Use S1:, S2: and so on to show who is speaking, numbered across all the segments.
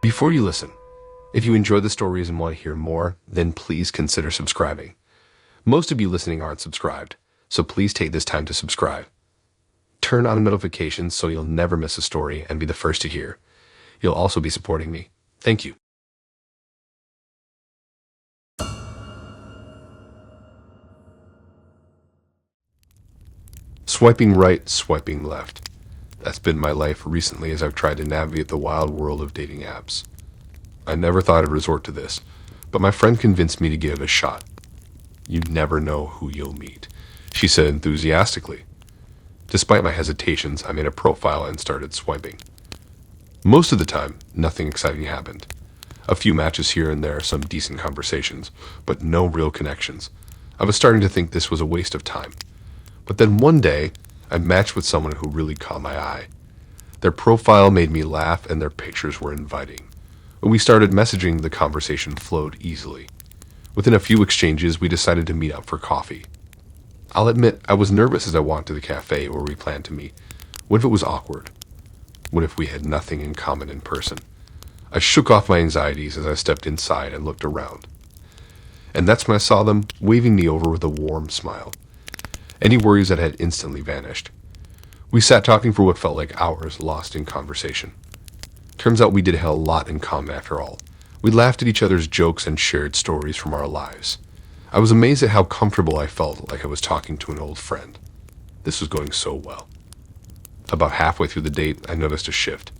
S1: Before you listen, if you enjoy the stories and want to hear more, then please consider subscribing. Most of you listening aren't subscribed, so please take this time to subscribe. Turn on notifications so you'll never miss a story and be the first to hear. You'll also be supporting me. Thank you. Swiping right, swiping left. That's been my life recently as I've tried to navigate the wild world of dating apps. I never thought I'd resort to this, but my friend convinced me to give it a shot. You never know who you'll meet, she said enthusiastically. Despite my hesitations, I made a profile and started swiping. Most of the time, nothing exciting happened. A few matches here and there, some decent conversations, but no real connections. I was starting to think this was a waste of time. But then one day, I matched with someone who really caught my eye. Their profile made me laugh and their pictures were inviting. When we started messaging, the conversation flowed easily. Within a few exchanges, we decided to meet up for coffee. I'll admit, I was nervous as I walked to the cafe where we planned to meet. What if it was awkward? What if we had nothing in common in person? I shook off my anxieties as I stepped inside and looked around. And that's when I saw them waving me over with a warm smile. Any worries that had instantly vanished. We sat talking for what felt like hours, lost in conversation. Turns out we did have a lot in common after all. We laughed at each other's jokes and shared stories from our lives. I was amazed at how comfortable I felt, like I was talking to an old friend. This was going so well. About halfway through the date, I noticed a shift.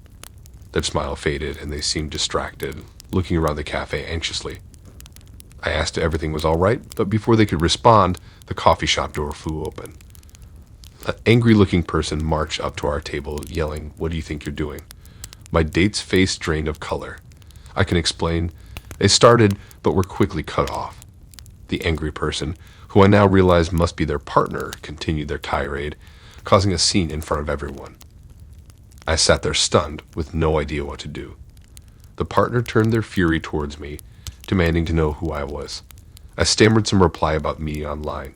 S1: Their smile faded and they seemed distracted, looking around the cafe anxiously. I asked if everything was all right, but before they could respond, the coffee shop door flew open. An angry-looking person marched up to our table, yelling, "What do you think you're doing?" My date's face drained of color. I can explain. They started, but were quickly cut off. The angry person, who I now realize must be their partner, continued their tirade, causing a scene in front of everyone. I sat there stunned, with no idea what to do. The partner turned their fury towards me, demanding to know who I was. I stammered some reply about meeting online.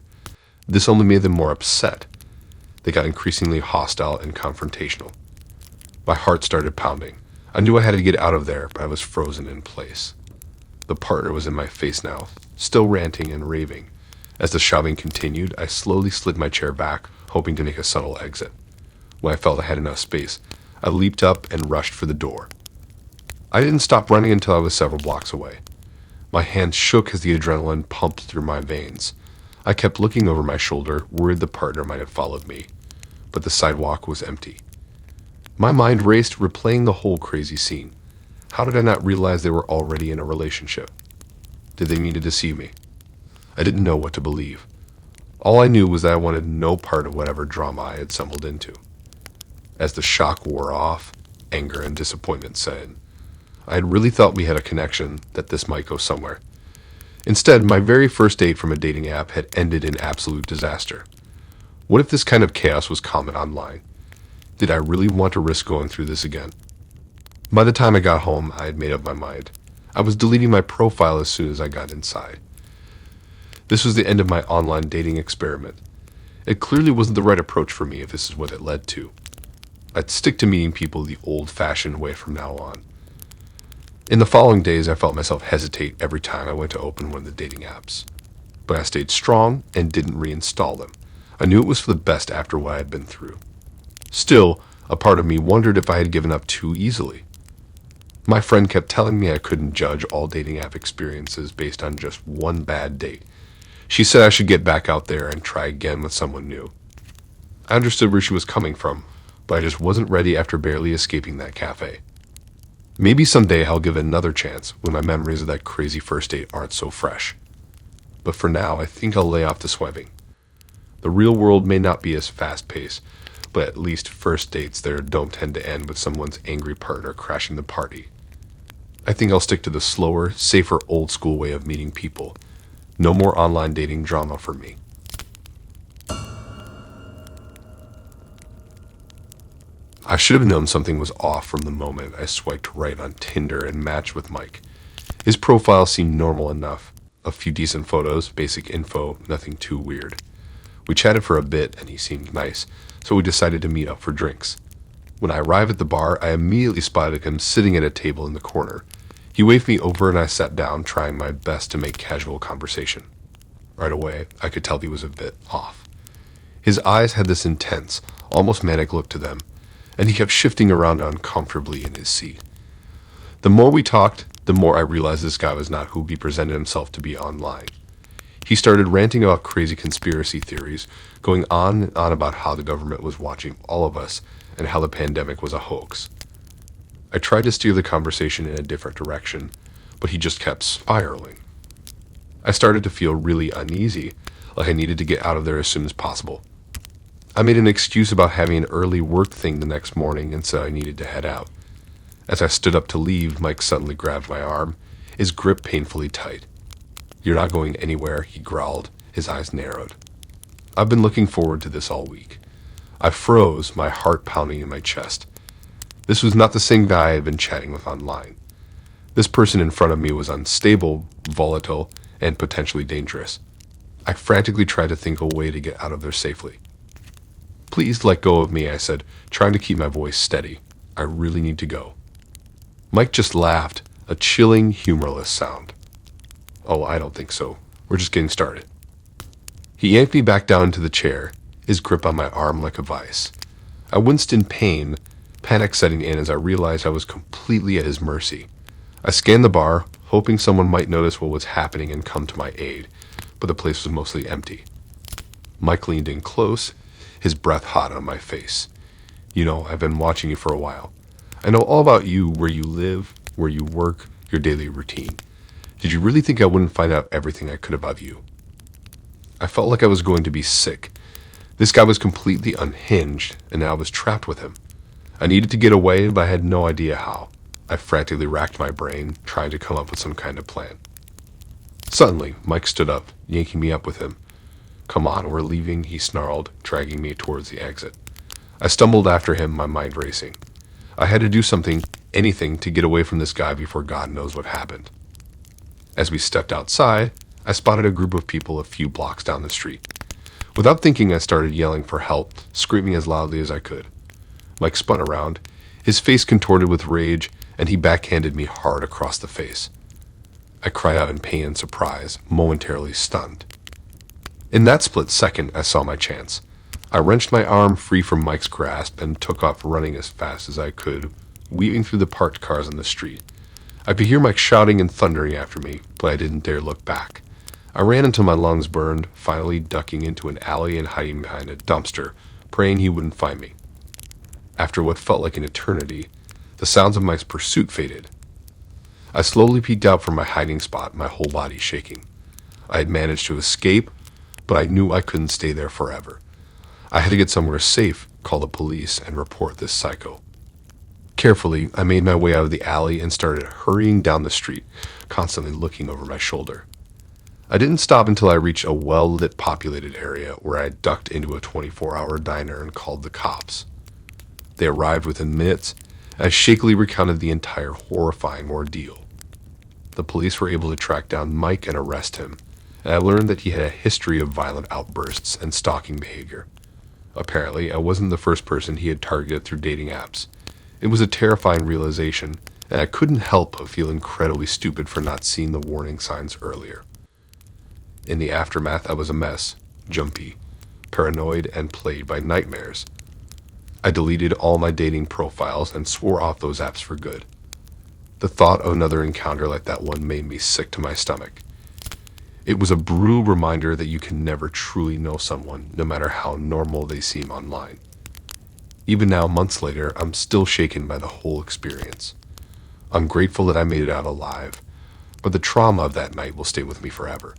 S1: This only made them more upset. They got increasingly hostile and confrontational. My heart started pounding. I knew I had to get out of there, but I was frozen in place. The partner was in my face now, still ranting and raving. As the shoving continued, I slowly slid my chair back, hoping to make a subtle exit. When I felt I had enough space, I leaped up and rushed for the door. I didn't stop running until I was several blocks away. My hands shook as the adrenaline pumped through my veins. I kept looking over my shoulder, worried the partner might have followed me, but the sidewalk was empty. My mind raced, replaying the whole crazy scene. How did I not realize they were already in a relationship? Did they mean to deceive me? I didn't know what to believe. All I knew was that I wanted no part of whatever drama I had stumbled into. As the shock wore off, anger and disappointment set in. I had really thought we had a connection, that this might go somewhere. Instead, my very first date from a dating app had ended in absolute disaster. What if this kind of chaos was common online? Did I really want to risk going through this again? By the time I got home, I had made up my mind. I was deleting my profile as soon as I got inside. This was the end of my online dating experiment. It clearly wasn't the right approach for me if this is what it led to. I'd stick to meeting people the old-fashioned way from now on. In the following days, I felt myself hesitate every time I went to open one of the dating apps. But I stayed strong and didn't reinstall them. I knew it was for the best after what I had been through. Still, a part of me wondered if I had given up too easily. My friend kept telling me I couldn't judge all dating app experiences based on just one bad date. She said I should get back out there and try again with someone new. I understood where she was coming from, but I just wasn't ready after barely escaping that cafe. Maybe someday I'll give it another chance when my memories of that crazy first date aren't so fresh. But for now, I think I'll lay off the swiping. The real world may not be as fast-paced, but at least first dates there don't tend to end with someone's angry partner crashing the party. I think I'll stick to the slower, safer old-school way of meeting people. No more online dating drama for me. I should have known something was off from the moment I swiped right on Tinder and matched with Mike. His profile seemed normal enough. A few decent photos, basic info, nothing too weird. We chatted for a bit and he seemed nice, so we decided to meet up for drinks. When I arrived at the bar, I immediately spotted him sitting at a table in the corner. He waved me over and I sat down, trying my best to make casual conversation. Right away, I could tell he was a bit off. His eyes had this intense, almost manic look to them, and he kept shifting around uncomfortably in his seat. The more we talked, the more I realized this guy was not who he presented himself to be online. He started ranting about crazy conspiracy theories, going on and on about how the government was watching all of us and how the pandemic was a hoax. I tried to steer the conversation in a different direction, but he just kept spiraling. I started to feel really uneasy, like I needed to get out of there as soon as possible. I made an excuse about having an early work thing the next morning and said I needed to head out. As I stood up to leave, Mike suddenly grabbed my arm, his grip painfully tight. "You're not going anywhere," he growled, his eyes narrowed. I've been looking forward to this all week. I froze, my heart pounding in my chest. This was not the same guy I had been chatting with online. This person in front of me was unstable, volatile, and potentially dangerous. I frantically tried to think of a way to get out of there safely. "Please let go of me," I said, trying to keep my voice steady. "I really need to go." Mike just laughed, a chilling, humorless sound. "Oh, I don't think so. We're just getting started." He yanked me back down into the chair, his grip on my arm like a vice. I winced in pain, panic setting in as I realized I was completely at his mercy. I scanned the bar, hoping someone might notice what was happening and come to my aid, but the place was mostly empty. Mike leaned in close, his breath hot on my face. "You know, I've been watching you for a while. I know all about you, where you live, where you work, your daily routine. Did you really think I wouldn't find out everything I could about you?" I felt like I was going to be sick. This guy was completely unhinged, and I was trapped with him. I needed to get away, but I had no idea how. I frantically racked my brain, trying to come up with some kind of plan. Suddenly, Mike stood up, yanking me up with him. "Come on, we're leaving," he snarled, dragging me towards the exit. I stumbled after him, my mind racing. I had to do something, anything, to get away from this guy before God knows what happened. As we stepped outside, I spotted a group of people a few blocks down the street. Without thinking, I started yelling for help, screaming as loudly as I could. Mike spun around, his face contorted with rage, and he backhanded me hard across the face. I cried out in pain and surprise, momentarily stunned. In that split second, I saw my chance. I wrenched my arm free from Mike's grasp and took off running as fast as I could, weaving through the parked cars on the street. I could hear Mike shouting and thundering after me, but I didn't dare look back. I ran until my lungs burned, finally ducking into an alley and hiding behind a dumpster, praying he wouldn't find me. After what felt like an eternity, the sounds of Mike's pursuit faded. I slowly peeked out from my hiding spot, my whole body shaking. I had managed to escape, but I knew I couldn't stay there forever. I had to get somewhere safe, call the police, and report this psycho. Carefully, I made my way out of the alley and started hurrying down the street, constantly looking over my shoulder. I didn't stop until I reached a well-lit populated area where I ducked into a 24-hour diner and called the cops. They arrived within minutes, and I shakily recounted the entire horrifying ordeal. The police were able to track down Mike and arrest him, and I learned that he had a history of violent outbursts and stalking behavior. Apparently, I wasn't the first person he had targeted through dating apps. It was a terrifying realization, and I couldn't help but feel incredibly stupid for not seeing the warning signs earlier. In the aftermath, I was a mess, jumpy, paranoid, and plagued by nightmares. I deleted all my dating profiles and swore off those apps for good. The thought of another encounter like that one made me sick to my stomach. It was a brutal reminder that you can never truly know someone, no matter how normal they seem online. Even now, months later, I'm still shaken by the whole experience. I'm grateful that I made it out alive, but the trauma of that night will stay with me forever.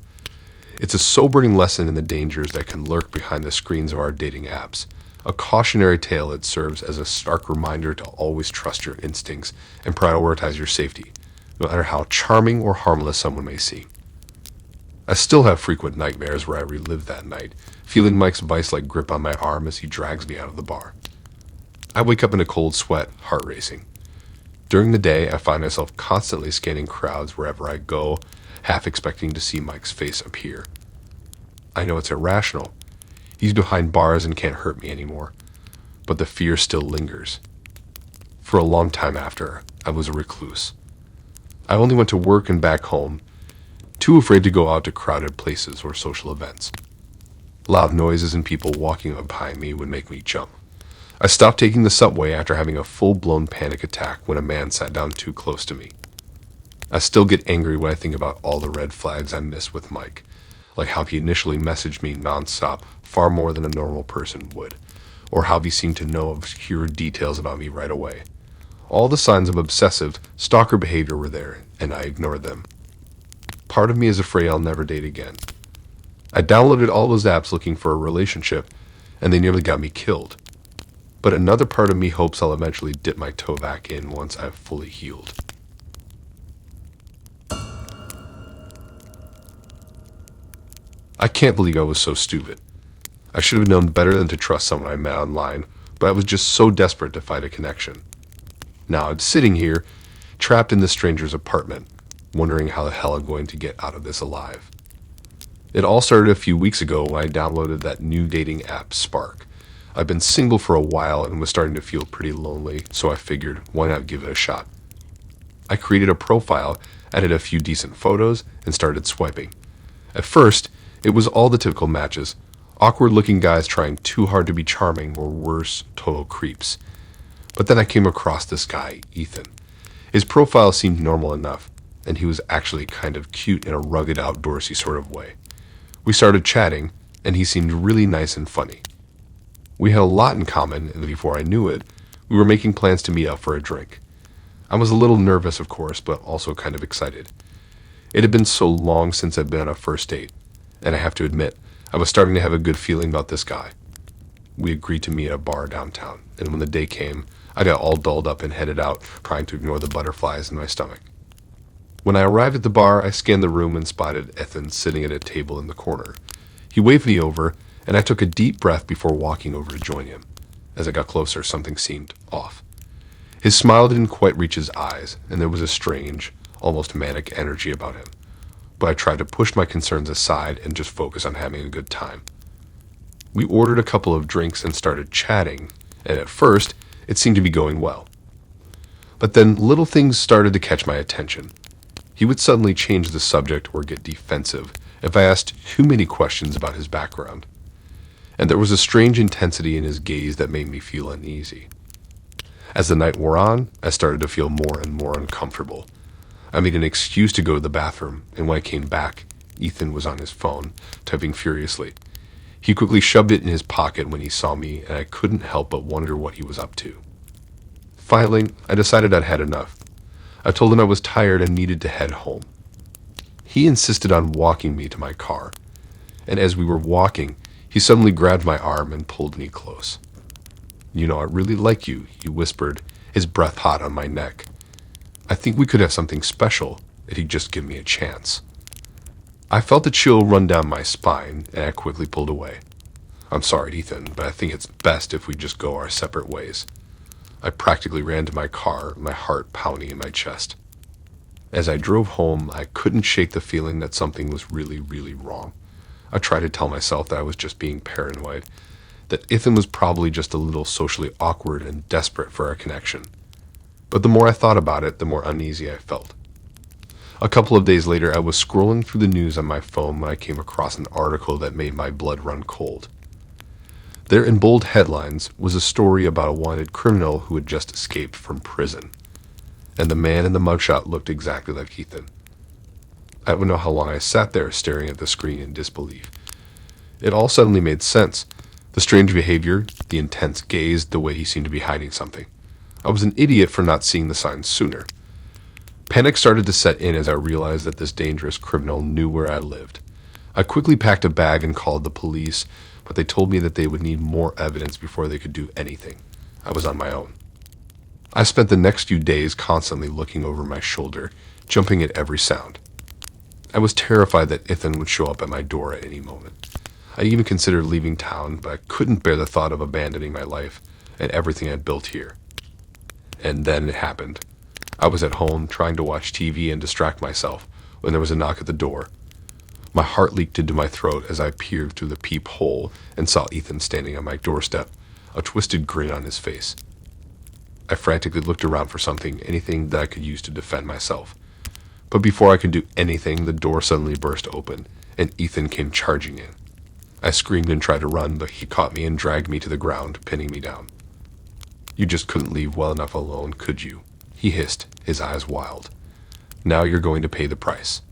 S1: It's a sobering lesson in the dangers that can lurk behind the screens of our dating apps, a cautionary tale that serves as a stark reminder to always trust your instincts and prioritize your safety, no matter how charming or harmless someone may seem. I still have frequent nightmares where I relive that night, feeling Mike's vice-like grip on my arm as he drags me out of the bar. I wake up in a cold sweat, heart racing. During the day, I find myself constantly scanning crowds wherever I go, half expecting to see Mike's face appear. I know it's irrational. He's behind bars and can't hurt me anymore, but the fear still lingers. For a long time after, I was a recluse. I only went to work and back home, too afraid to go out to crowded places or social events. Loud noises and people walking up behind me would make me jump. I stopped taking the subway after having a full-blown panic attack when a man sat down too close to me. I still get angry when I think about all the red flags I missed with Mike, like how he initially messaged me nonstop far more than a normal person would, or how he seemed to know obscure details about me right away. All the signs of obsessive, stalker behavior were there, and I ignored them. Part of me is afraid I'll never date again. I downloaded all those apps looking for a relationship, and they nearly got me killed. But another part of me hopes I'll eventually dip my toe back in once I've fully healed. I can't believe I was so stupid. I should have known better than to trust someone I met online, but I was just so desperate to find a connection. Now I'm sitting here, trapped in this stranger's apartment, wondering how the hell I'm going to get out of this alive. It all started a few weeks ago when I downloaded that new dating app, Spark. I've been single for a while and was starting to feel pretty lonely, so I figured, why not give it a shot? I created a profile, added a few decent photos, and started swiping. At first, it was all the typical matches. Awkward-looking guys trying too hard to be charming, or worse, total creeps. But then I came across this guy, Ethan. His profile seemed normal enough, and he was actually kind of cute in a rugged, outdoorsy sort of way. We started chatting, and he seemed really nice and funny. We had a lot in common, and before I knew it, we were making plans to meet up for a drink. I was a little nervous, of course, but also kind of excited. It had been so long since I'd been on a first date, and I have to admit, I was starting to have a good feeling about this guy. We agreed to meet at a bar downtown, and when the day came, I got all dolled up and headed out, trying to ignore the butterflies in my stomach. When I arrived at the bar, I scanned the room and spotted Ethan sitting at a table in the corner. He waved me over, and I took a deep breath before walking over to join him. As I got closer, something seemed off. His smile didn't quite reach his eyes, and there was a strange, almost manic energy about him. But I tried to push my concerns aside and just focus on having a good time. We ordered a couple of drinks and started chatting, and at first, it seemed to be going well. But then little things started to catch my attention. He would suddenly change the subject or get defensive if I asked too many questions about his background. And there was a strange intensity in his gaze that made me feel uneasy. As the night wore on, I started to feel more and more uncomfortable. I made an excuse to go to the bathroom, and when I came back, Ethan was on his phone, typing furiously. He quickly shoved it in his pocket when he saw me, and I couldn't help but wonder what he was up to. Finally, I decided I'd had enough. I told him I was tired and needed to head home. He insisted on walking me to my car, and as we were walking, he suddenly grabbed my arm and pulled me close. "You know, I really like you," he whispered, his breath hot on my neck. "I think we could have something special if he'd just give me a chance." I felt a chill run down my spine, and I quickly pulled away. "I'm sorry, Ethan, but I think it's best if we just go our separate ways." I practically ran to my car, my heart pounding in my chest. As I drove home, I couldn't shake the feeling that something was really, really wrong. I tried to tell myself that I was just being paranoid, that Ethan was probably just a little socially awkward and desperate for our connection. But the more I thought about it, the more uneasy I felt. A couple of days later, I was scrolling through the news on my phone when I came across an article that made my blood run cold. There in bold headlines was a story about a wanted criminal who had just escaped from prison. And the man in the mugshot looked exactly like Ethan. I don't know how long I sat there staring at the screen in disbelief. It all suddenly made sense. The strange behavior, the intense gaze, the way he seemed to be hiding something. I was an idiot for not seeing the signs sooner. Panic started to set in as I realized that this dangerous criminal knew where I lived. I quickly packed a bag and called the police, but they told me that they would need more evidence before they could do anything. I was on my own. I spent the next few days constantly looking over my shoulder, jumping at every sound. I was terrified that Ethan would show up at my door at any moment. I even considered leaving town, but I couldn't bear the thought of abandoning my life and everything I'd built here. And then it happened. I was at home trying to watch TV and distract myself when there was a knock at the door. My heart leaked into my throat as I peered through the peephole and saw Ethan standing on my doorstep, a twisted grin on his face. I frantically looked around for anything that I could use to defend myself. But before I could do anything, the door suddenly burst open, and Ethan came charging in. I screamed and tried to run, but he caught me and dragged me to the ground, pinning me down. "You just couldn't leave well enough alone, could you?" he hissed, his eyes wild. "Now you're going to pay the price."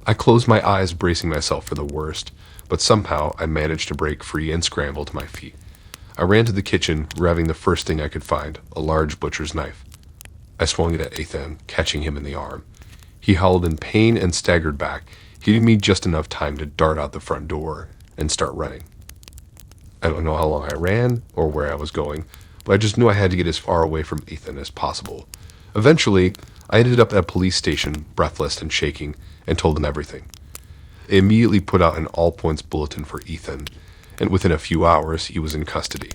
S1: I closed my eyes, bracing myself for the worst, but somehow I managed to break free and scramble to my feet. I ran to the kitchen, grabbing the first thing I could find, a large butcher's knife. I swung it at Ethan, catching him in the arm. He howled in pain and staggered back, giving me just enough time to dart out the front door and start running. I don't know how long I ran or where I was going, but I just knew I had to get as far away from Ethan as possible. Eventually, I ended up at a police station, breathless and shaking, and told them everything. They immediately put out an all-points bulletin for Ethan, and within a few hours, he was in custody.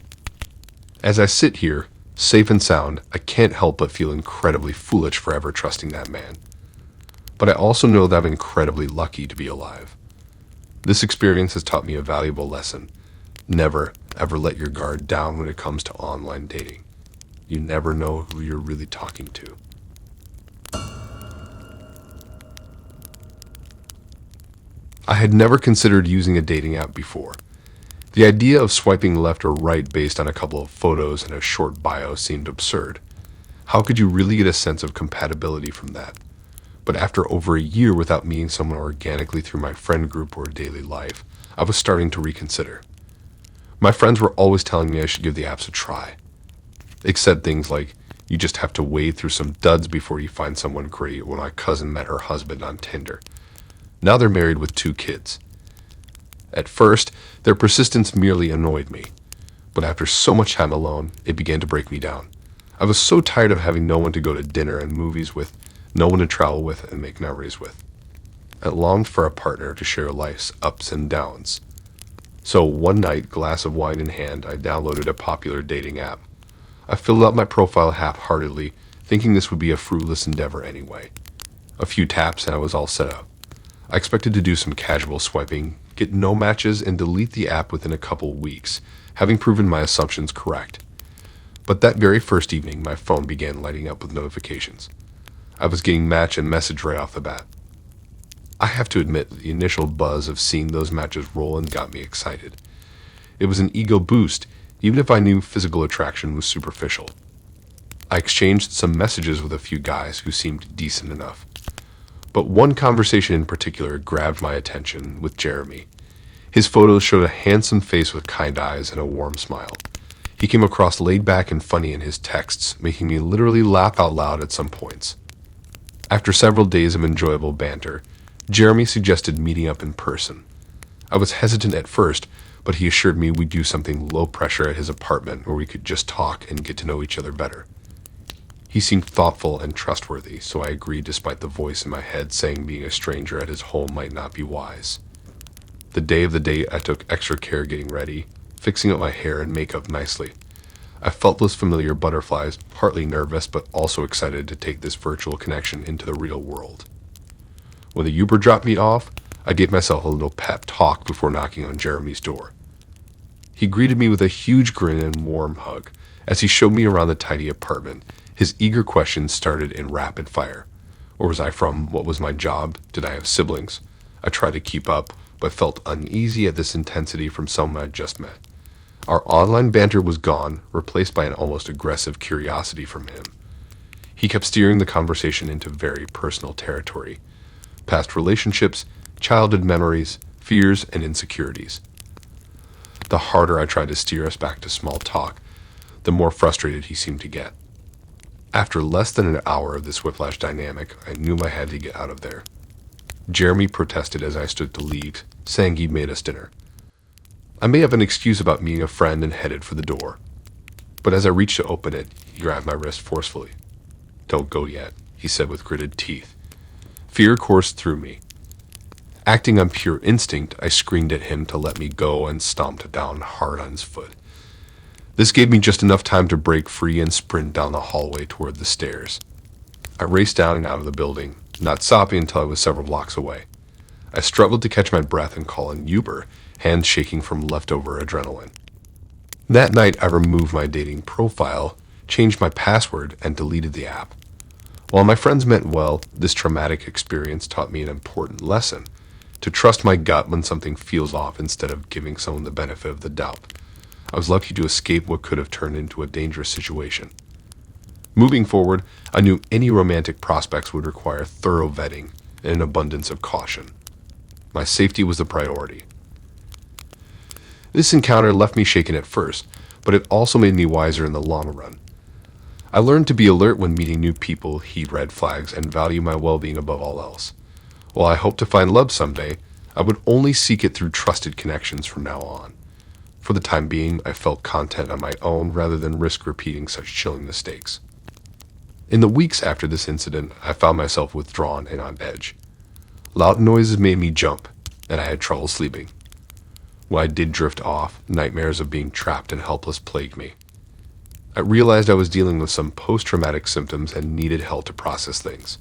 S1: As I sit here, safe and sound, I can't help but feel incredibly foolish for ever trusting that man. But I also know that I'm incredibly lucky to be alive. This experience has taught me a valuable lesson. Never, ever let your guard down when it comes to online dating. You never know who you're really talking to. I had never considered using a dating app before. The idea of swiping left or right based on a couple of photos and a short bio seemed absurd. How could you really get a sense of compatibility from that? But after over a year without meeting someone organically through my friend group or daily life, I was starting to reconsider. My friends were always telling me I should give the apps a try. They said things like, "You just have to wade through some duds before you find someone great," when my cousin met her husband on Tinder. Now they're married with 2 kids. At first, their persistence merely annoyed me, but after so much time alone, it began to break me down. I was so tired of having no one to go to dinner and movies with, no one to travel with and make memories with. I longed for a partner to share life's ups and downs. So one night, glass of wine in hand, I downloaded a popular dating app. I filled out my profile half-heartedly, thinking this would be a fruitless endeavor anyway. A few taps and I was all set up. I expected to do some casual swiping, get no matches, and delete the app within a couple weeks, having proven my assumptions correct. But that very first evening, my phone began lighting up with notifications. I was getting match and message right off the bat. I have to admit, the initial buzz of seeing those matches roll in got me excited. It was an ego boost, even if I knew physical attraction was superficial. I exchanged some messages with a few guys who seemed decent enough. But one conversation in particular grabbed my attention, with Jeremy. His photos showed a handsome face with kind eyes and a warm smile. He came across laid back and funny in his texts, making me literally laugh out loud at some points. After several days of enjoyable banter, Jeremy suggested meeting up in person. I was hesitant at first, but he assured me we'd do something low pressure at his apartment where we could just talk and get to know each other better. He seemed thoughtful and trustworthy, so I agreed despite the voice in my head saying being a stranger at his home might not be wise. The day of the date, I took extra care getting ready, fixing up my hair and makeup nicely. I felt those familiar butterflies, partly nervous but also excited to take this virtual connection into the real world. When the Uber dropped me off, I gave myself a little pep talk before knocking on Jeremy's door. He greeted me with a huge grin and warm hug. As he showed me around the tidy apartment, his eager questions started in rapid fire. Where was I from? What was my job? Did I have siblings? I tried to keep up, but felt uneasy at this intensity from someone I'd just met. Our online banter was gone, replaced by an almost aggressive curiosity from him. He kept steering the conversation into very personal territory. Past relationships, childhood memories, fears, and insecurities. The harder I tried to steer us back to small talk, the more frustrated he seemed to get. After less than an hour of this whiplash dynamic, I knew I had to get out of there. Jeremy protested as I stood to leave, saying he'd made us dinner. I may have an excuse about meeting a friend and headed for the door. But as I reached to open it, he grabbed my wrist forcefully. "Don't go yet," he said with gritted teeth. Fear coursed through me. Acting on pure instinct, I screamed at him to let me go and stomped down hard on his foot. This gave me just enough time to break free and sprint down the hallway toward the stairs. I raced down and out of the building, not stopping until I was several blocks away. I struggled to catch my breath and call an Uber, hands shaking from leftover adrenaline. That night, I removed my dating profile, changed my password, and deleted the app. While my friends meant well, this traumatic experience taught me an important lesson: to trust my gut when something feels off instead of giving someone the benefit of the doubt. I was lucky to escape what could have turned into a dangerous situation. Moving forward, I knew any romantic prospects would require thorough vetting and an abundance of caution. My safety was the priority. This encounter left me shaken at first, but it also made me wiser in the long run. I learned to be alert when meeting new people, heed red flags, and value my well-being above all else. While I hope to find love someday, I would only seek it through trusted connections from now on. For the time being, I felt content on my own rather than risk repeating such chilling mistakes. In the weeks after this incident, I found myself withdrawn and on edge. Loud noises made me jump, and I had trouble sleeping. When I did drift off, nightmares of being trapped and helpless plagued me. I realized I was dealing with some post-traumatic symptoms and needed help to process things.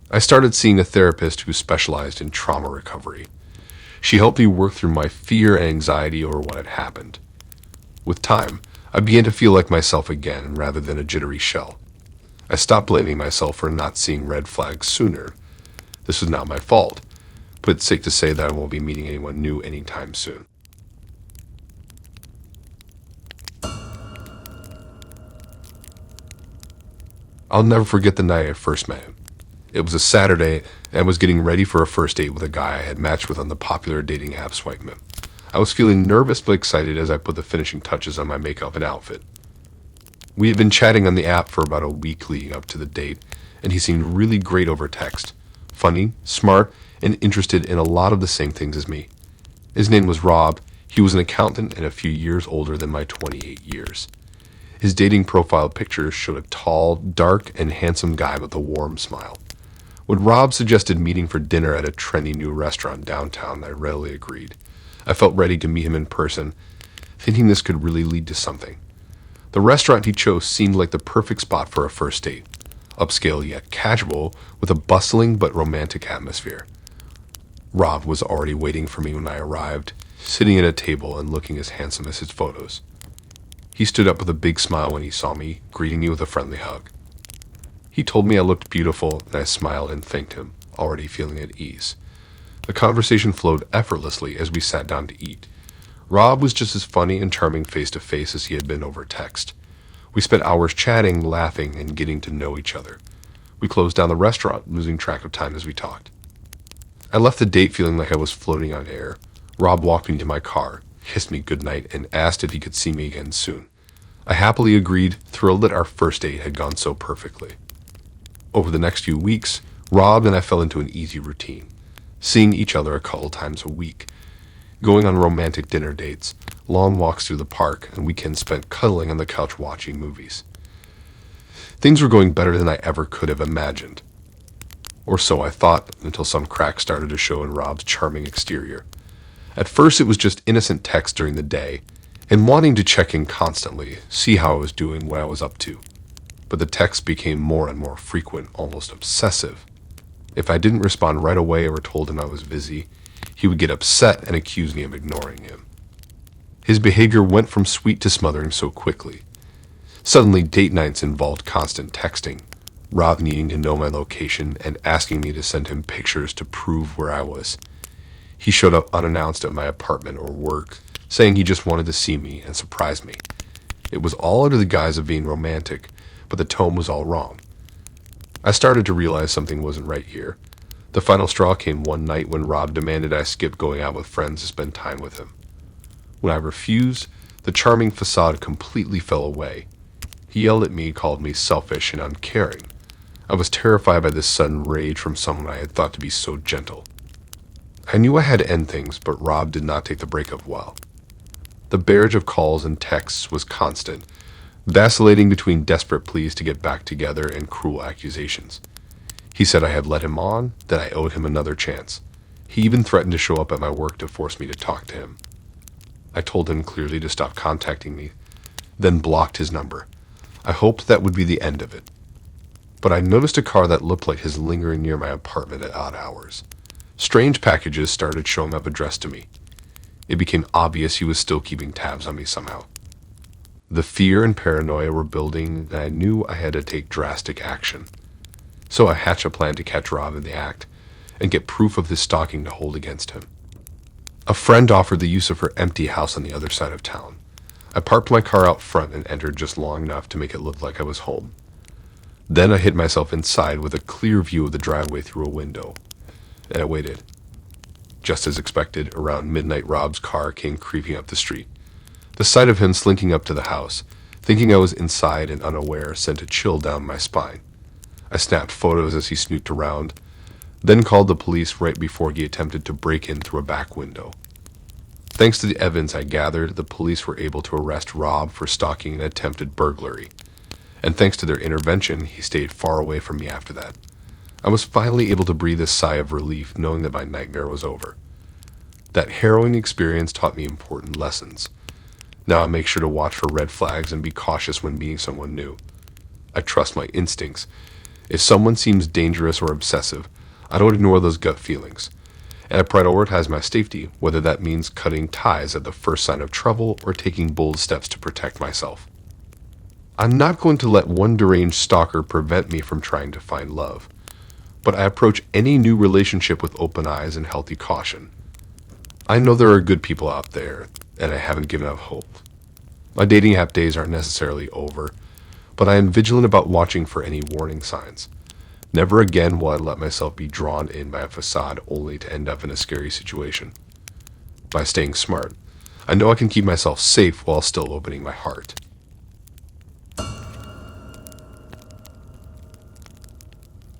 S1: I started seeing a therapist who specialized in trauma recovery. She helped me work through my fear and anxiety over what had happened. With time, I began to feel like myself again rather than a jittery shell. I stopped blaming myself for not seeing red flags sooner. This was not my fault, but it's safe to say that I won't be meeting anyone new anytime soon. I'll never forget the night I first met him. It was a Saturday, and I was getting ready for a first date with a guy I had matched with on the popular dating app Swipeman. I was feeling nervous but excited as I put the finishing touches on my makeup and outfit. We had been chatting on the app for about a week leading up to the date, and he seemed really great over text. Funny, smart, and interested in a lot of the same things as me. His name was Rob. He was an accountant and a few years older than my 28 years. His dating profile picture showed a tall, dark, and handsome guy with a warm smile. When Rob suggested meeting for dinner at a trendy new restaurant downtown, I readily agreed. I felt ready to meet him in person, thinking this could really lead to something. The restaurant he chose seemed like the perfect spot for a first date. Upscale yet casual, with a bustling but romantic atmosphere. Rob was already waiting for me when I arrived, sitting at a table and looking as handsome as his photos. He stood up with a big smile when he saw me, greeting me with a friendly hug. He told me I looked beautiful, and I smiled and thanked him, already feeling at ease. The conversation flowed effortlessly as we sat down to eat. Rob was just as funny and charming face-to-face as he had been over text. We spent hours chatting, laughing, and getting to know each other. We closed down the restaurant, losing track of time as we talked. I left the date feeling like I was floating on air. Rob walked me to my car, kissed me goodnight, and asked if he could see me again soon. I happily agreed, thrilled that our first date had gone so perfectly. Over the next few weeks, Rob and I fell into an easy routine, seeing each other a couple times a week, going on romantic dinner dates, long walks through the park, and weekends spent cuddling on the couch watching movies. Things were going better than I ever could have imagined. Or so I thought, until some cracks started to show in Rob's charming exterior. At first it was just innocent text during the day, and wanting to check in constantly, see how I was doing, what I was up to. But the texts became more and more frequent, almost obsessive. If I didn't respond right away or told him I was busy, he would get upset and accuse me of ignoring him. His behavior went from sweet to smothering so quickly. Suddenly, date nights involved constant texting, Rob needing to know my location and asking me to send him pictures to prove where I was. He showed up unannounced at my apartment or work, saying he just wanted to see me and surprise me. It was all under the guise of being romantic, but the tone was all wrong. I started to realize something wasn't right here. The final straw came one night when Rob demanded I skip going out with friends to spend time with him. When I refused, the charming facade completely fell away. He yelled at me, called me selfish and uncaring. I was terrified by this sudden rage from someone I had thought to be so gentle. I knew I had to end things, but Rob did not take the breakup well. The barrage of calls and texts was constant, vacillating between desperate pleas to get back together and cruel accusations. He said I had led him on, that I owed him another chance. He even threatened to show up at my work to force me to talk to him. I told him clearly to stop contacting me, then blocked his number. I hoped that would be the end of it. But I noticed a car that looked like his lingering near my apartment at odd hours. Strange packages started showing up addressed to me. It became obvious he was still keeping tabs on me somehow. The fear and paranoia were building, and I knew I had to take drastic action. So I hatched a plan to catch Rob in the act and get proof of his stalking to hold against him. A friend offered the use of her empty house on the other side of town. I parked my car out front and entered just long enough to make it look like I was home. Then I hid myself inside with a clear view of the driveway through a window, and I waited. Just as expected, around midnight Rob's car came creeping up the street. The sight of him slinking up to the house, thinking I was inside and unaware, sent a chill down my spine. I snapped photos as he snooped around, then called the police right before he attempted to break in through a back window. Thanks to the evidence I gathered, the police were able to arrest Rob for stalking an attempted burglary. And thanks to their intervention, he stayed far away from me after that. I was finally able to breathe a sigh of relief knowing that my nightmare was over. That harrowing experience taught me important lessons. Now I make sure to watch for red flags and be cautious when meeting someone new. I trust my instincts. If someone seems dangerous or obsessive, I don't ignore those gut feelings. And I prioritize my safety, whether that means cutting ties at the first sign of trouble or taking bold steps to protect myself. I'm not going to let one deranged stalker prevent me from trying to find love, but I approach any new relationship with open eyes and healthy caution. I know there are good people out there, and I haven't given up hope. My dating app days aren't necessarily over, but I am vigilant about watching for any warning signs. Never again will I let myself be drawn in by a facade only to end up in a scary situation. By staying smart, I know I can keep myself safe while still opening my heart.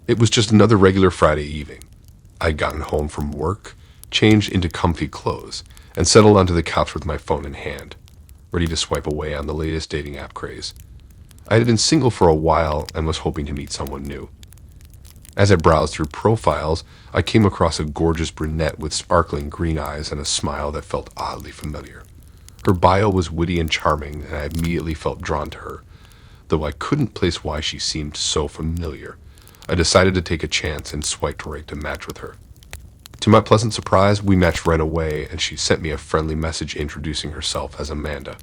S1: It was just another regular Friday evening. I'd gotten home from work, changed into comfy clothes, and settled onto the couch with my phone in hand, ready to swipe away on the latest dating app craze. I had been single for a while and was hoping to meet someone new. As I browsed through profiles, I came across a gorgeous brunette with sparkling green eyes and a smile that felt oddly familiar. Her bio was witty and charming, and I immediately felt drawn to her, though I couldn't place why she seemed so familiar. I decided to take a chance and swiped right to match with her. To my pleasant surprise, we matched right away, and she sent me a friendly message introducing herself as Amanda.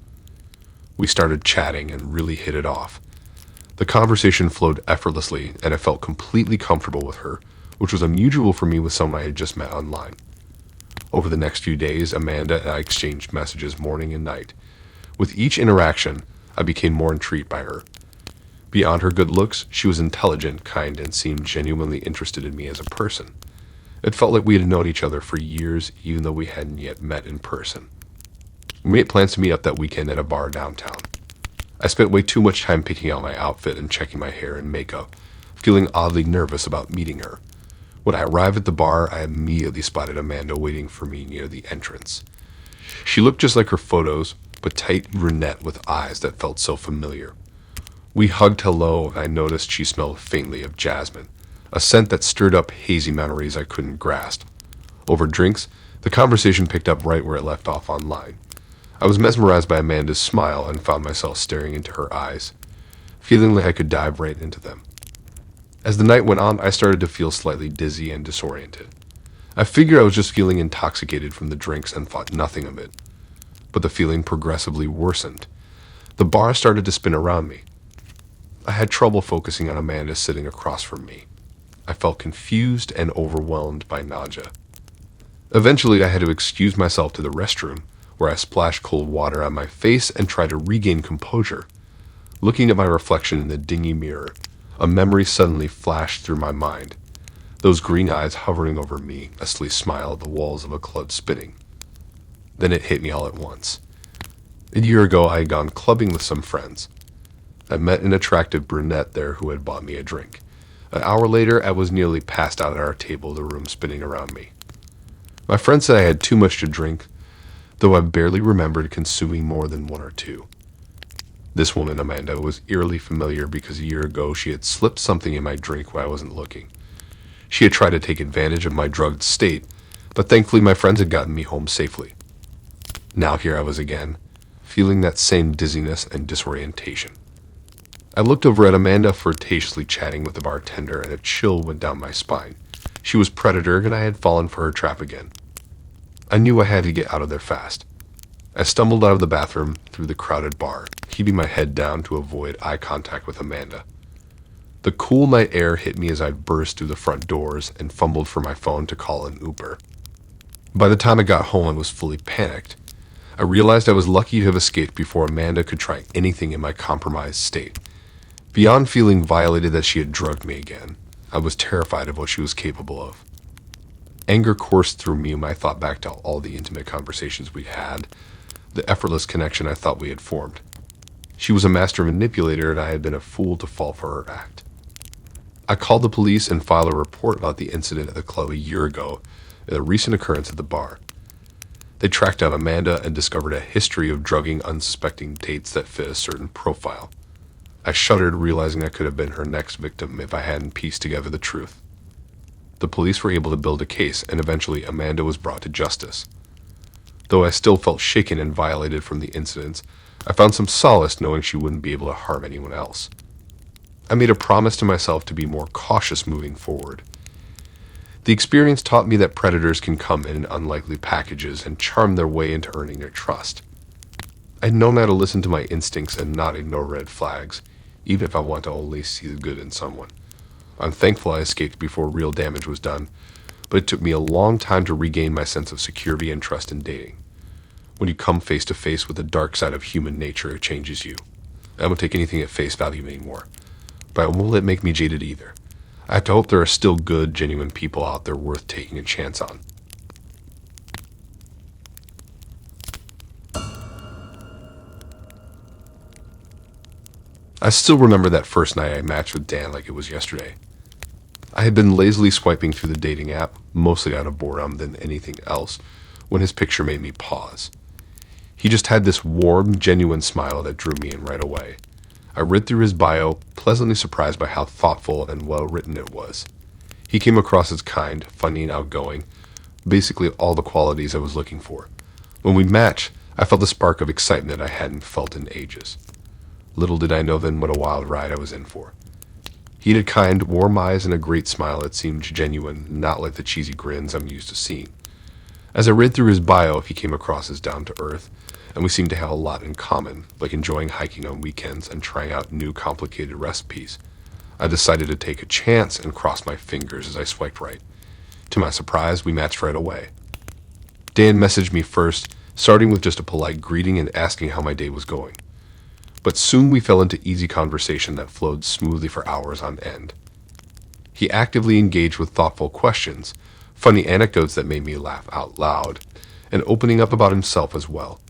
S1: We started chatting and really hit it off. The conversation flowed effortlessly, and I felt completely comfortable with her, which was unusual for me with someone I had just met online. Over the next few days, Amanda and I exchanged messages morning and night. With each interaction, I became more intrigued by her. Beyond her good looks, she was intelligent, kind, and seemed genuinely interested in me as a person. It felt like we had known each other for years, even though we hadn't yet met in person. We made plans to meet up that weekend at a bar downtown. I spent way too much time picking out my outfit and checking my hair and makeup, feeling oddly nervous about meeting her. When I arrived at the bar, I immediately spotted Amanda waiting for me near the entrance. She looked just like her photos, but tight brunette with eyes that felt so familiar. We hugged hello, and I noticed she smelled faintly of jasmine, a scent that stirred up hazy memories I couldn't grasp. Over drinks, the conversation picked up right where it left off online. I was mesmerized by Amanda's smile and found myself staring into her eyes, feeling like I could dive right into them. As the night went on, I started to feel slightly dizzy and disoriented. I figured I was just feeling intoxicated from the drinks and thought nothing of it. But the feeling progressively worsened. The bar started to spin around me. I had trouble focusing on Amanda sitting across from me. I felt confused and overwhelmed by nausea. Eventually, I had to excuse myself to the restroom, where I splashed cold water on my face and tried to regain composure. Looking at my reflection in the dingy mirror, a memory suddenly flashed through my mind. Those green eyes hovering over me, a sleek smile at the walls of a club spinning. Then it hit me all at once. A year ago, I had gone clubbing with some friends. I met an attractive brunette there who had bought me a drink. An hour later, I was nearly passed out at our table, the room spinning around me. My friend said I had too much to drink, though I barely remembered consuming more than one or two. This woman, Amanda, was eerily familiar because a year ago she had slipped something in my drink while I wasn't looking. She had tried to take advantage of my drugged state, but thankfully my friends had gotten me home safely. Now here I was again, feeling that same dizziness and disorientation. I looked over at Amanda flirtatiously chatting with the bartender, and a chill went down my spine. She was Predator, and I had fallen for her trap again. I knew I had to get out of there fast. I stumbled out of the bathroom through the crowded bar, keeping my head down to avoid eye contact with Amanda. The cool night air hit me as I burst through the front doors and fumbled for my phone to call an Uber. By the time I got home, I was fully panicked. I realized I was lucky to have escaped before Amanda could try anything in my compromised state. Beyond feeling violated that she had drugged me again, I was terrified of what she was capable of. Anger coursed through me when I thought back to all the intimate conversations we'd had, the effortless connection I thought we had formed. She was a master manipulator, and I had been a fool to fall for her act. I called the police and filed a report about the incident at the club a year ago, and a recent occurrence at the bar. They tracked down Amanda and discovered a history of drugging unsuspecting dates that fit a certain profile. I shuddered, realizing I could have been her next victim if I hadn't pieced together the truth. The police were able to build a case, and eventually Amanda was brought to justice. Though I still felt shaken and violated from the incidents, I found some solace knowing she wouldn't be able to harm anyone else. I made a promise to myself to be more cautious moving forward. The experience taught me that predators can come in unlikely packages and charm their way into earning their trust. I'd known how to listen to my instincts and not ignore red flags, even if I want to only see the good in someone. I'm thankful I escaped before real damage was done, but it took me a long time to regain my sense of security and trust in dating. When you come face to face with the dark side of human nature, it changes you. I won't take anything at face value anymore, but I won't let it make me jaded either. I have to hope there are still good, genuine people out there worth taking a chance on. I still remember that first night I matched with Dan like it was yesterday. I had been lazily swiping through the dating app, mostly out of boredom than anything else, when his picture made me pause. He just had this warm, genuine smile that drew me in right away. I read through his bio, pleasantly surprised by how thoughtful and well-written it was. He came across as kind, funny, and outgoing, basically all the qualities I was looking for. When we matched, I felt a spark of excitement I hadn't felt in ages. Little did I know then what a wild ride I was in for. He had kind, warm eyes and a great smile that seemed genuine, not like the cheesy grins I'm used to seeing. As I read through his bio, he came across as down-to-earth, and we seemed to have a lot in common, like enjoying hiking on weekends and trying out new complicated recipes. I decided to take a chance and crossed my fingers as I swiped right. To my surprise, we matched right away. Dan messaged me first, starting with just a polite greeting and asking how my day was going. But soon we fell into easy conversation that flowed smoothly for hours on end. He actively engaged with thoughtful questions, funny anecdotes that made me laugh out loud, and opening up about himself as well.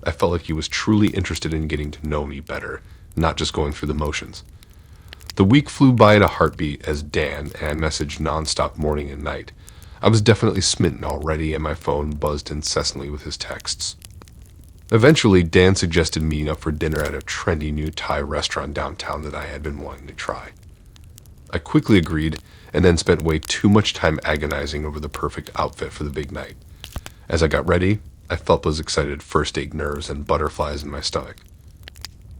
S1: I felt like he was truly interested in getting to know me better, not just going through the motions. The week flew by in a heartbeat as Dan, and I messaged nonstop morning and night. I was definitely smitten already, and my phone buzzed incessantly with his texts. Eventually, Dan suggested meeting up for dinner at a trendy new Thai restaurant downtown that I had been wanting to try. I quickly agreed, and then spent way too much time agonizing over the perfect outfit for the big night. As I got ready, I felt those excited first date nerves and butterflies in my stomach.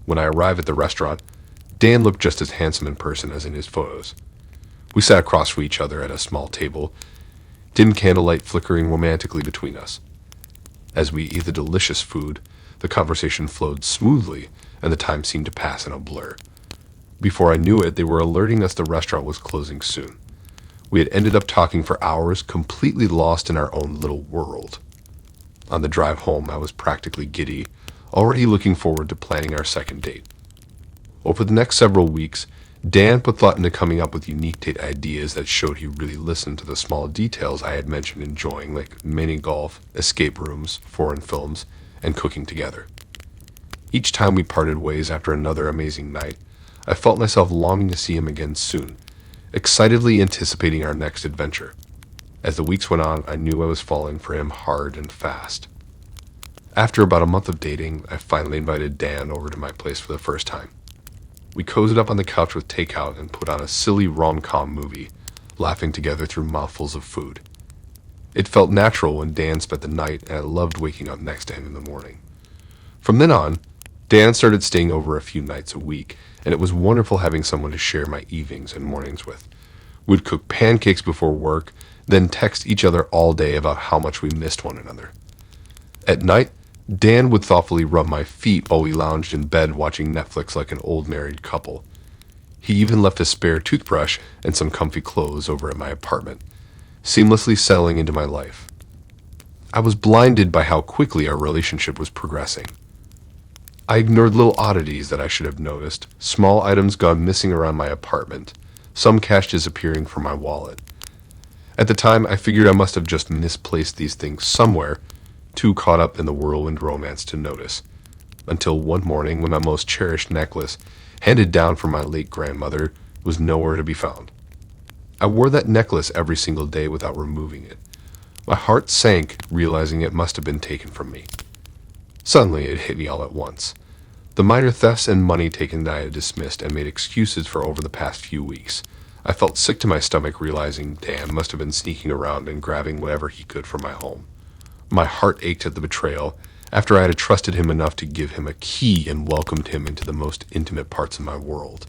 S1: When I arrived at the restaurant, Dan looked just as handsome in person as in his photos. We sat across from each other at a small table, dim candlelight flickering romantically between us. As we ate the delicious food, the conversation flowed smoothly, and the time seemed to pass in a blur. Before I knew it, they were alerting us the restaurant was closing soon. We had ended up talking for hours, completely lost in our own little world. On the drive home, I was practically giddy, already looking forward to planning our second date. Over the next several weeks, Dan put thought into coming up with unique date ideas that showed he really listened to the small details I had mentioned enjoying, like mini golf, escape rooms, foreign films, and cooking together. Each time we parted ways after another amazing night, I felt myself longing to see him again soon, excitedly anticipating our next adventure. As the weeks went on, I knew I was falling for him hard and fast. After about a month of dating, I finally invited Dan over to my place for the first time. We cozied up on the couch with takeout and put on a silly rom-com movie, laughing together through mouthfuls of food. It felt natural when Dan spent the night, and I loved waking up next to him in the morning. From then on, Dan started staying over a few nights a week, and it was wonderful having someone to share my evenings and mornings with. We'd cook pancakes before work, then text each other all day about how much we missed one another. At night, Dan would thoughtfully rub my feet while we lounged in bed watching Netflix like an old married couple. He even left a spare toothbrush and some comfy clothes over at my apartment, seamlessly settling into my life. I was blinded by how quickly our relationship was progressing. I ignored little oddities that I should have noticed, small items gone missing around my apartment, some cash disappearing from my wallet. At the time, I figured I must have just misplaced these things somewhere, too caught up in the whirlwind romance to notice, until one morning when my most cherished necklace, handed down from my late grandmother, was nowhere to be found. I wore that necklace every single day without removing it. My heart sank, realizing it must have been taken from me. Suddenly, it hit me all at once. The minor thefts and money taken that I had dismissed and made excuses for over the past few weeks. I felt sick to my stomach, realizing Dan must have been sneaking around and grabbing whatever he could from my home. My heart ached at the betrayal, after I had trusted him enough to give him a key and welcomed him into the most intimate parts of my world.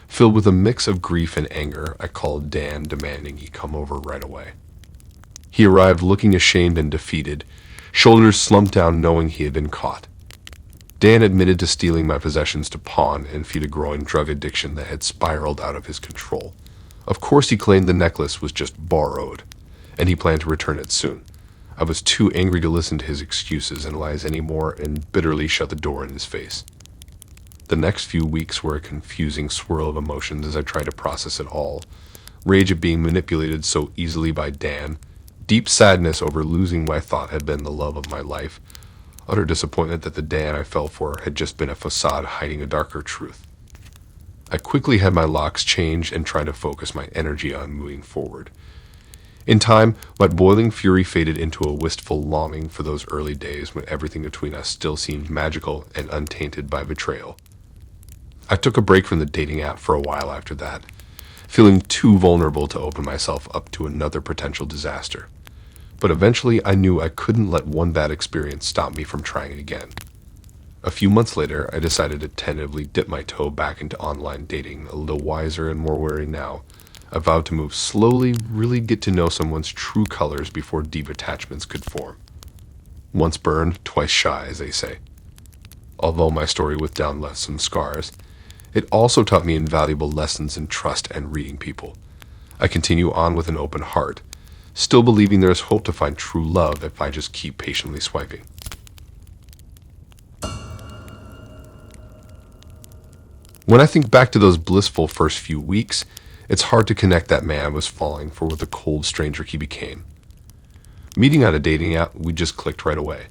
S1: Filled with a mix of grief and anger, I called Dan, demanding he come over right away. He arrived looking ashamed and defeated, shoulders slumped down knowing he had been caught. Dan admitted to stealing my possessions to pawn and feed a growing drug addiction that had spiraled out of his control. Of course he claimed the necklace was just borrowed, and he planned to return it soon. I was too angry to listen to his excuses and lies anymore and bitterly shut the door in his face. The next few weeks were a confusing swirl of emotions as I tried to process it all. Rage at being manipulated so easily by Dan, deep sadness over losing what I thought had been the love of my life, utter disappointment that the Dan I fell for had just been a facade hiding a darker truth. I quickly had my locks changed and tried to focus my energy on moving forward. In time, my boiling fury faded into a wistful longing for those early days when everything between us still seemed magical and untainted by betrayal. I took a break from the dating app for a while after that, feeling too vulnerable to open myself up to another potential disaster. But eventually I knew I couldn't let one bad experience stop me from trying it again. A few months later, I decided to tentatively dip my toe back into online dating, a little wiser and more wary now. I vowed to move slowly, really get to know someone's true colors before deep attachments could form. Once burned, twice shy, as they say. Although my story with Dan left some scars, it also taught me invaluable lessons in trust and reading people. I continue on with an open heart, still believing there is hope to find true love if I just keep patiently swiping. When I think back to those blissful first few weeks, it's hard to connect that man I was falling for with the cold stranger he became. Meeting on a dating app, we just clicked right away.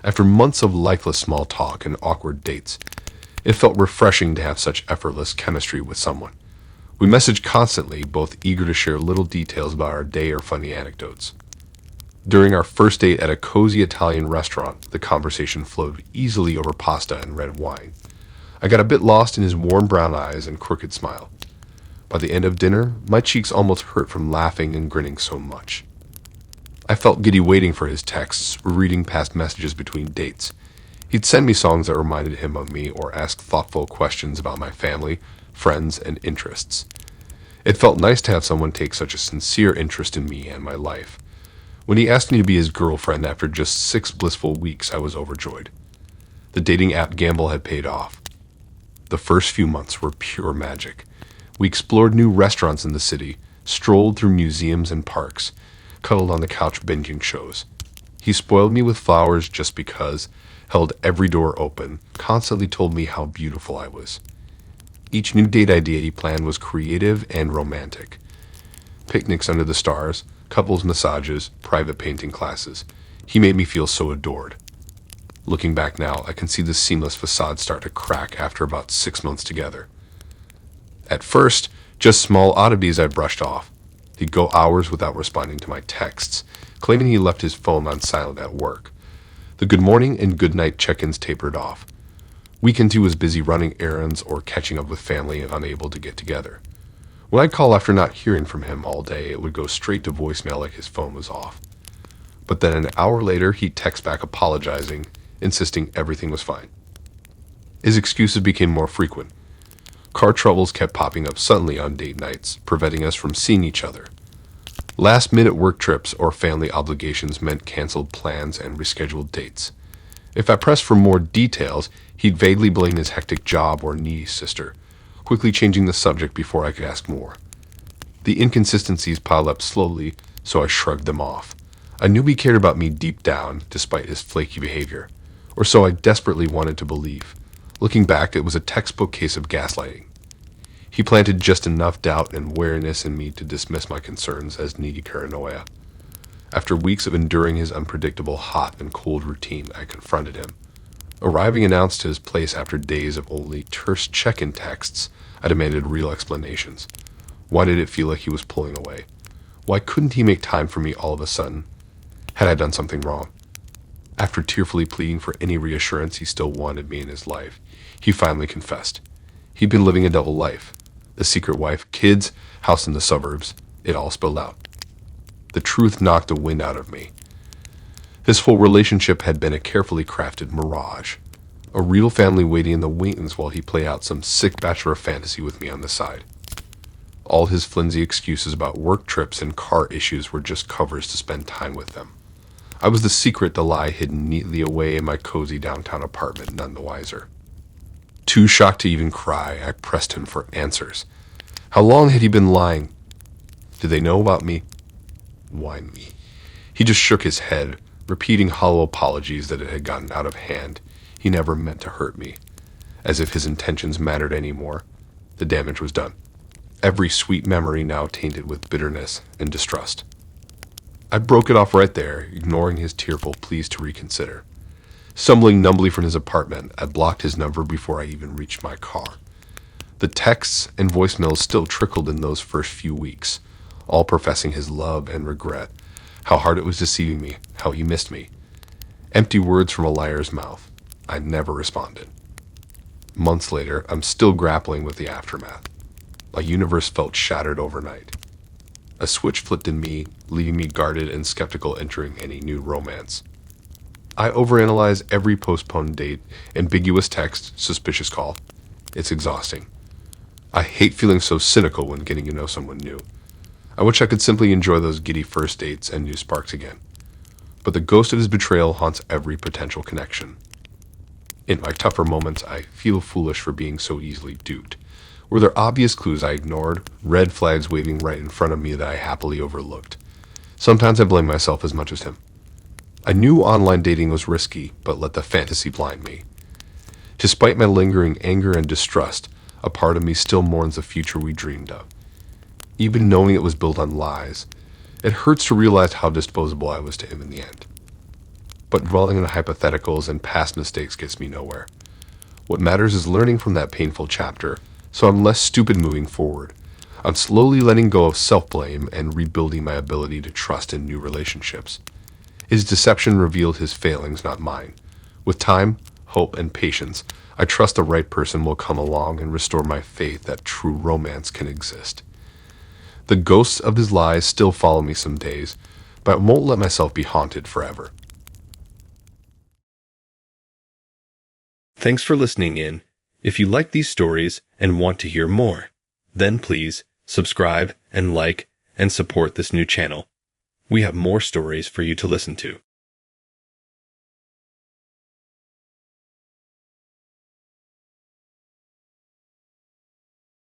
S1: After months of lifeless small talk and awkward dates, it felt refreshing to have such effortless chemistry with someone. We messaged constantly, both eager to share little details about our day or funny anecdotes. During our first date at a cozy Italian restaurant, the conversation flowed easily over pasta and red wine. I got a bit lost in his warm brown eyes and crooked smile. By the end of dinner, my cheeks almost hurt from laughing and grinning so much. I felt giddy waiting for his texts, reading past messages between dates. He'd send me songs that reminded him of me or ask thoughtful questions about my family, friends, and interests. It felt nice to have someone take such a sincere interest in me and my life. When he asked me to be his girlfriend after just 6 blissful weeks, I was overjoyed. The dating app gamble had paid off. The first few months were pure magic. We explored new restaurants in the city, strolled through museums and parks, cuddled on the couch binging shows. He spoiled me with flowers just because, held every door open, constantly told me how beautiful I was. Each new date idea he planned was creative and romantic. Picnics under the stars, couples massages, private painting classes. He made me feel so adored. Looking back now, I can see the seamless facade start to crack after about 6 months together. At first, just small oddities I brushed off. He'd go hours without responding to my texts, claiming he left his phone on silent at work. The good morning and good night check-ins tapered off. Weekends he was busy running errands or catching up with family and unable to get together. When I'd call after not hearing from him all day, it would go straight to voicemail like his phone was off. But then an hour later, he'd text back apologizing, insisting everything was fine. His excuses became more frequent. Car troubles kept popping up suddenly on date nights, preventing us from seeing each other. Last-minute work trips or family obligations meant canceled plans and rescheduled dates. If I pressed for more details, he'd vaguely blame his hectic job or niece sister, quickly changing the subject before I could ask more. The inconsistencies piled up slowly, so I shrugged them off. I knew he cared about me deep down, despite his flaky behavior, or so I desperately wanted to believe. Looking back, it was a textbook case of gaslighting. He planted just enough doubt and wariness in me to dismiss my concerns as needy paranoia. After weeks of enduring his unpredictable hot and cold routine, I confronted him. Arriving announced to his place after days of only terse check-in texts, I demanded real explanations. Why did it feel like he was pulling away? Why couldn't he make time for me all of a sudden? Had I done something wrong? After tearfully pleading for any reassurance he still wanted me in his life, he finally confessed. He'd been living a double life. The secret wife, kids, house in the suburbs, it all spilled out. The truth knocked the wind out of me. This whole relationship had been a carefully crafted mirage. A real family waiting in the wings while he played out some sick bachelor fantasy with me on the side. All his flimsy excuses about work trips and car issues were just covers to spend time with them. I was the secret, the lie hidden neatly away in my cozy downtown apartment, none the wiser. Too shocked to even cry, I pressed him for answers. How long had he been lying? Did they know about me? Whined me. He just shook his head, repeating hollow apologies that it had gotten out of hand. He never meant to hurt me. As if his intentions mattered anymore. The damage was done. Every sweet memory now tainted with bitterness and distrust. I broke it off right there, ignoring his tearful pleas to reconsider. Stumbling numbly from his apartment, I blocked his number before I even reached my car. The texts and voicemails still trickled in those first few weeks, all professing his love and regret, how hard it was deceiving me, how he missed me. Empty words from a liar's mouth. I never responded. Months later, I'm still grappling with the aftermath. My universe felt shattered overnight. A switch flipped in me, leaving me guarded and skeptical entering any new romance. I overanalyze every postponed date, ambiguous text, suspicious call. It's exhausting. I hate feeling so cynical when getting to know someone new. I wish I could simply enjoy those giddy first dates and new sparks again. But the ghost of his betrayal haunts every potential connection. In my tougher moments, I feel foolish for being so easily duped. Were there obvious clues I ignored, red flags waving right in front of me that I happily overlooked? Sometimes I blame myself as much as him. I knew online dating was risky, but let the fantasy blind me. Despite my lingering anger and distrust, a part of me still mourns the future we dreamed of. Even knowing it was built on lies, it hurts to realize how disposable I was to him in the end. But dwelling on hypotheticals and past mistakes gets me nowhere. What matters is learning from that painful chapter, so I'm less stupid moving forward. I'm slowly letting go of self-blame and rebuilding my ability to trust in new relationships. His deception revealed his failings, not mine. With time, hope, and patience, I trust the right person will come along and restore my faith that true romance can exist. The ghosts of his lies still follow me some days, but I won't let myself be haunted forever.
S2: Thanks for listening in. If you like these stories and want to hear more, then please subscribe and like and support this new channel. We have more stories for you to listen to.